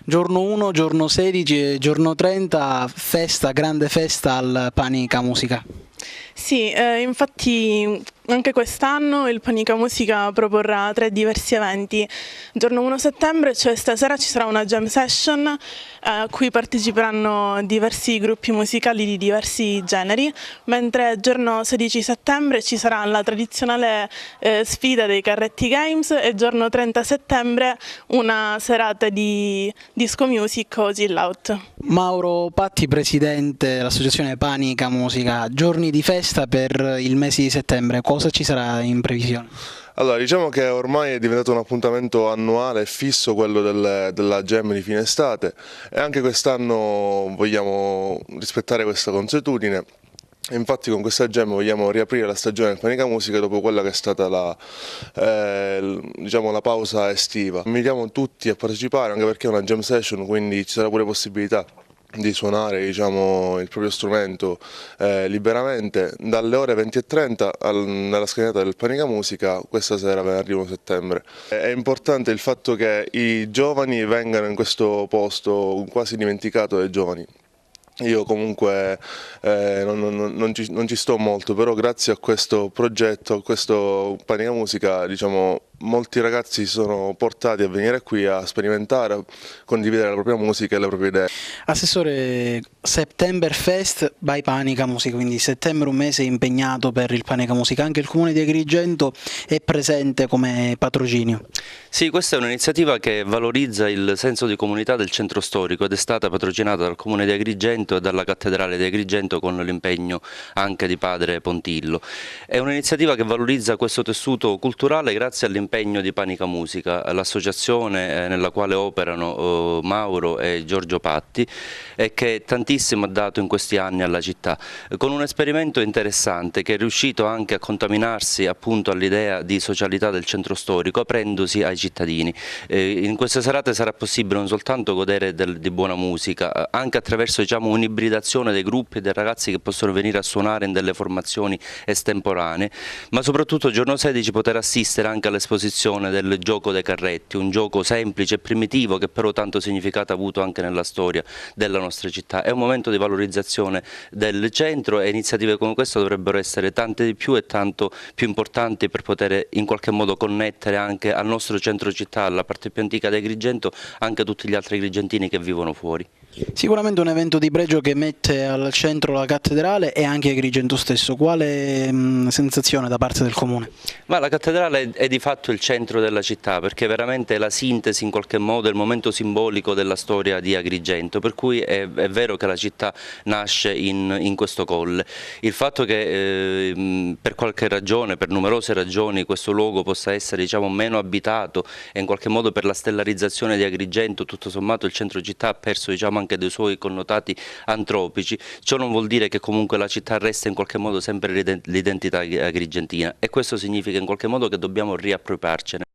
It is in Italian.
Giorno 1, giorno 16 e giorno 30, festa, grande festa al Panica Musica. Sì, infatti anche quest'anno il Panica Musica proporrà 3 diversi eventi. Giorno 1 settembre, cioè stasera, ci sarà una jam session a cui parteciperanno diversi gruppi musicali di diversi generi, mentre giorno 16 settembre ci sarà la tradizionale sfida dei Carretti Games e giorno 30 settembre una serata di disco music o chill out. Mauro Patti, presidente dell'associazione Panica Musica, giorni di festa per il mese di settembre, cosa ci sarà in previsione? Allora, diciamo che ormai è diventato un appuntamento annuale e fisso quello della Jam di fine estate e anche quest'anno vogliamo rispettare questa consuetudine. Infatti con questa Jam vogliamo riaprire la stagione del Panica Musica dopo quella che è stata diciamo, la pausa estiva. Invitiamo tutti a partecipare anche perché è una Jam session, quindi ci sarà pure possibilità di suonare, diciamo, il proprio strumento liberamente dalle ore 20:30 nella scalinata del Panica Musica questa sera, venerdì 1 settembre. È importante il fatto che i giovani vengano in questo posto quasi dimenticato dai giovani. Io comunque non ci sto molto, però grazie a questo progetto, a questo Panica Musica, diciamo, molti ragazzi si sono portati a venire qui a sperimentare, a condividere la propria musica e le proprie idee. Assessore, Septemberfest by Panica Musica, quindi settembre un mese impegnato per il Panica Musica, anche il Comune di Agrigento è presente come patrocinio. Sì, questa è un'iniziativa che valorizza il senso di comunità del centro storico ed è stata patrocinata dal Comune di Agrigento e dalla Cattedrale di Agrigento con l'impegno anche di padre Pontillo. È un'iniziativa che valorizza questo tessuto culturale grazie all'impegno di Panica Musica, l'associazione nella quale operano Mauro e Giorgio Patti e che tantissimo ha dato in questi anni alla città, con un esperimento interessante che è riuscito anche a contaminarsi appunto all'idea di socialità del centro storico, aprendosi ai cittadini. In queste serate sarà possibile non soltanto godere di buona musica, anche attraverso, diciamo, un'ibridazione dei gruppi e dei ragazzi che possono venire a suonare in delle formazioni estemporanee, ma soprattutto il giorno 16 poter assistere anche all'esposizione del gioco dei carretti, un gioco semplice e primitivo che però tanto significato ha avuto anche nella storia della nostra città. È un momento di valorizzazione del centro e iniziative come questa dovrebbero essere tante di più e tanto più importanti per poter in qualche modo connettere anche al nostro centro città, alla parte più antica di Agrigento, anche tutti gli altri agrigentini che vivono fuori. Sicuramente un evento di pregio che mette al centro la cattedrale e anche Agrigento stesso. Quale sensazione da parte del Comune? Ma la cattedrale è di fatto il centro della città, perché veramente è la sintesi in qualche modo, il momento simbolico della storia di Agrigento, per cui è vero che la città nasce in questo colle. Il fatto che per qualche ragione, per numerose ragioni, questo luogo possa essere, diciamo, meno abitato e in qualche modo per la stellarizzazione di Agrigento, tutto sommato il centro città ha perso, diciamo, anche dei suoi connotati antropici, ciò non vuol dire che comunque la città resta in qualche modo sempre l'identità agrigentina e questo significa in qualche modo che dobbiamo riappropriarcene.